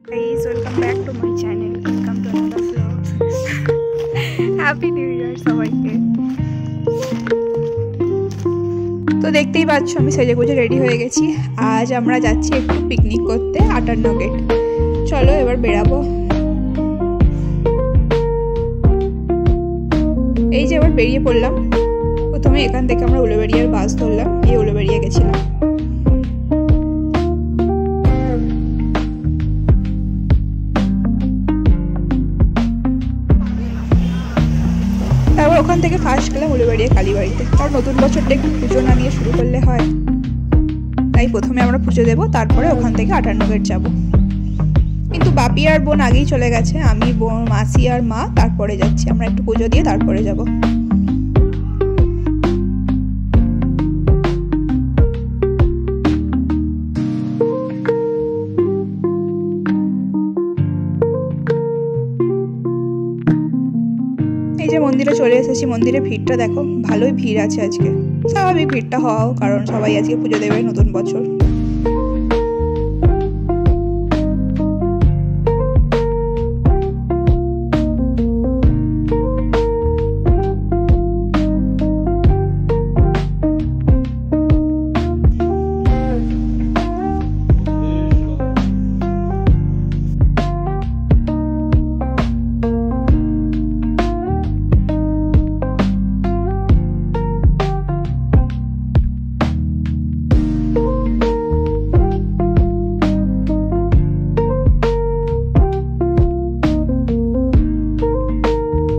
Guys, welcome back to my channel. Welcome to another vlog. Happy New Year সবাইকে। তো দেখতেই পাচ্ছ আমি সেজেগুজে রেডি হয়ে গেছি। আজ আমরা যাচ্ছি একটু পিকনিক করতে 58 গেট। চলো এবার বেরাবো। এই যে এবার বেরিয়ে পড়লাম। প্রথমে এখান থেকে আমরা উলুবেড়িয়ার বাস ধরলাম, এই উলুবেড়িয়া গেছিলাম। তারপর ওখান থেকে ফার্স্ট গেলাম উলুবেড়িয়া কালীবাড়িতে, কারণ নতুন বছরটা একটু পুজো না নিয়ে শুরু করলে হয়, তাই প্রথমে আমরা পুজো দেবো, তারপরে ওখান থেকে 58 গেট যাবো। কিন্তু বাপি আর বোন আগেই চলে গেছে, আমি বোন মাসি আর মা তারপরে যাচ্ছি। আমরা একটু পুজো দিয়ে তারপরে যাবো। এই যে মন্দিরে চলে এসেছি। মন্দিরে ভিড়টা দেখো, ভালোই ভিড় আছে আজকে। স্বাভাবিক ভিড়টা হওয়াও, কারণ সবাই আজকে পুজো দেবে নতুন বছর।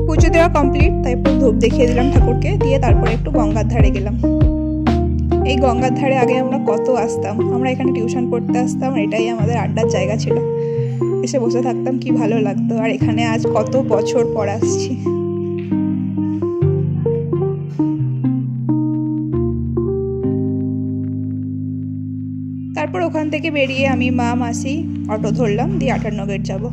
পুজো দেওয়া কমপ্লিট, তারপর ধূপ দেখিয়ে দিলাম ঠাকুরকে, দিয়ে তারপরে একটু গঙ্গার ধারে গেলাম। এই গঙ্গার ধারে আগে আমরা কত আসতাম, আমরা এখানে টিউশন পড়তে আসতাম, এটাই আমাদের আড্ডার জায়গা ছিল। এসে বসে থাকতাম, কি ভালো লাগতো। আর এখানে আজ কত বছর পর আসছি। তারপর ওখান থেকে বেরিয়ে আমি মা মাসি অটো ধরলাম, দিয়ে 58 গেট যাবো।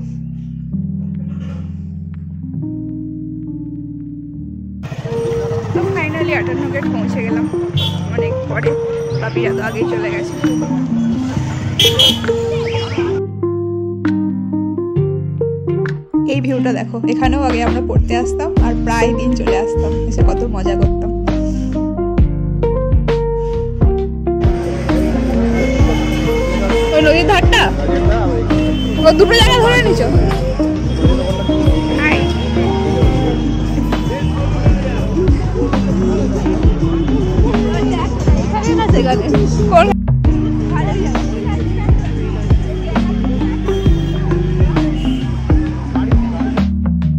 ফাইনালি 58 গেট পৌঁছে গেলাম অনেক পরে। বাপিরা তো আগেই চলে গেছে। এই ভিউটা দেখো, এখানেও আগে আমরা পড়তে আসতাম আর প্রায় দিন চলে আসতাম, এসে কত মজা করতাম। ওই নদীর ধারটা ও দুটো জায়গা ধরে নিছো।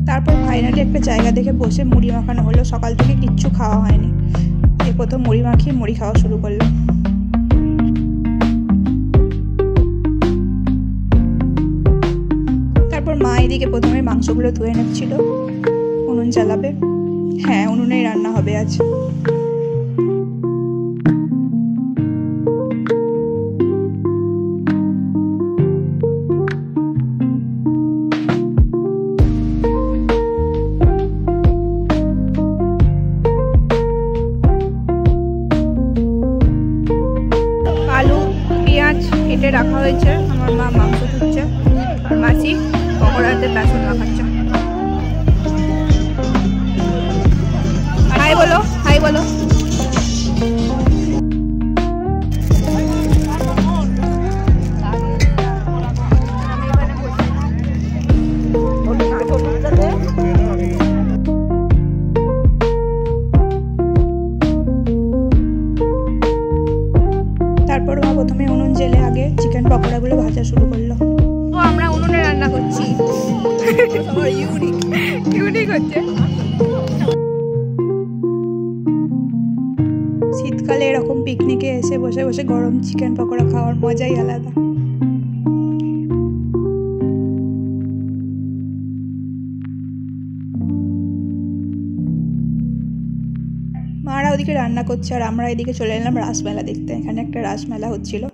তারপর ফাইনালি একটা জায়গা দেখে বসে মুড়ি মাখানো হলো। সকাল থেকে কিচ্ছু খাওয়া হয়নি, এই প্রথম মুড়ি মাখিয়ে মুড়ি খাওয়া শুরু করলাম। তারপর মা এদিকে প্রথমে মাংসগুলো ধুয়ে নিচ্ছিল, উনুন জ্বালাবে। হ্যাঁ, উনুনেই রান্না হবে আজ। আলু পেঁয়াজ কেটে রাখা হয়েছে, আমার মা মাংস ধুচ্ছে, আর মাসি পকোড়াতে বেসন মাখাচ্ছে। হাই বলো, হাই বলো। তারপর মা প্রথমে উনুন জেলে আগে চিকেন পকোড়াগুলো ভাজা শুরু করলো। তো আমরা উনুনে রান্না করছি, ইউনিক হচ্ছে। শীতকালে এরকম পিকনিকে এসে বসে বসে গরম চিকেন পকোড়া খাওয়ার মজাই আলাদা। মারা ওদিকে রান্না করছে, আর আমরা এদিকে চলে এলাম রাসমেলা দেখতে। এখানে একটা রাসমেলা হচ্ছিল।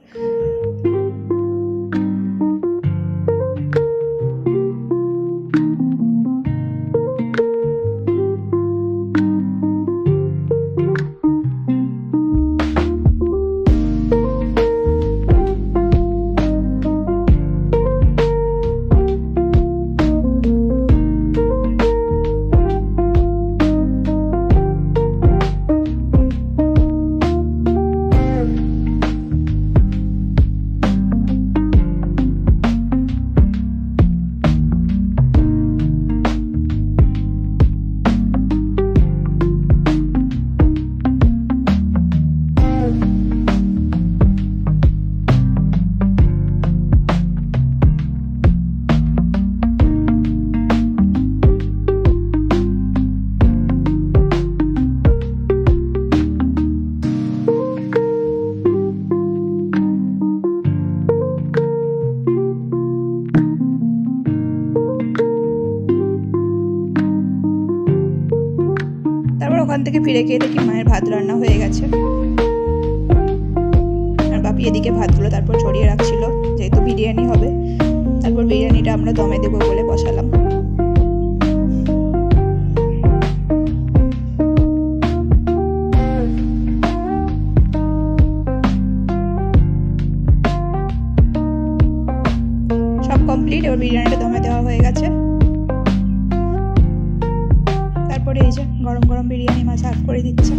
থেকে ফিরে গিয়ে দেখি মায়ের ভাত রান্না হয়ে গেছে, আর বাপি এদিকে ভাতগুলো তারপর ছড়িয়ে রাখছিল, যেহেতু বিরিয়ানি হবে। তারপর বিরিয়ানিটা আমরা দমে দেবো বলে বসালাম। সব কমপ্লিট, এবার বিরিয়ানিটা দমে দেওয়া হয়ে গেছে। তারপরে এই যে গরম গরম বিরিয়ানি মা সার্ভ করে দিচ্ছে।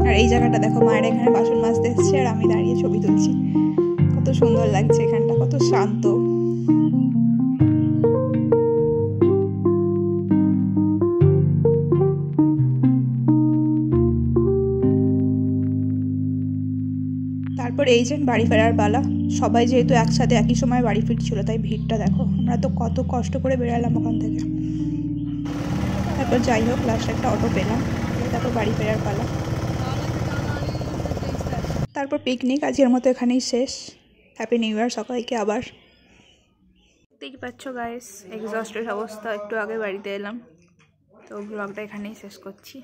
আর এই জায়গাটা দেখো, মায়ের এখানে বাসন মাজতে এসছে আর আমি দাঁড়িয়ে ছবি তুলছি। কত সুন্দর লাগছে এখানটা, কত শান্ত। তারপর এই যে বাড়ি ফেরার পালা। সবাই যেহেতু একসাথে একই সময় বাড়ি ফিরছিল, তাই ভিড়টা দেখো। আমরা তো কত কষ্ট করে বেরালাম ওখান থেকে। তারপর যাই হোক, লাস্ট একটা অটো পেলাম, তারপর বাড়ি ফেরার পালা। তারপর পিকনিক আজকের মতো এখানেই শেষ। হ্যাপি নিউ ইয়ার সবাইকে আবার। দেখতে পাচ্ছ গাইস, এক্সস্টেড অবস্থা। একটু আগে বাড়িতে এলাম, তো ব্লগটা এখানেই শেষ করছি।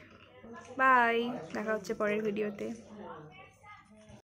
বাই, দেখা হচ্ছে পরের ভিডিওতে।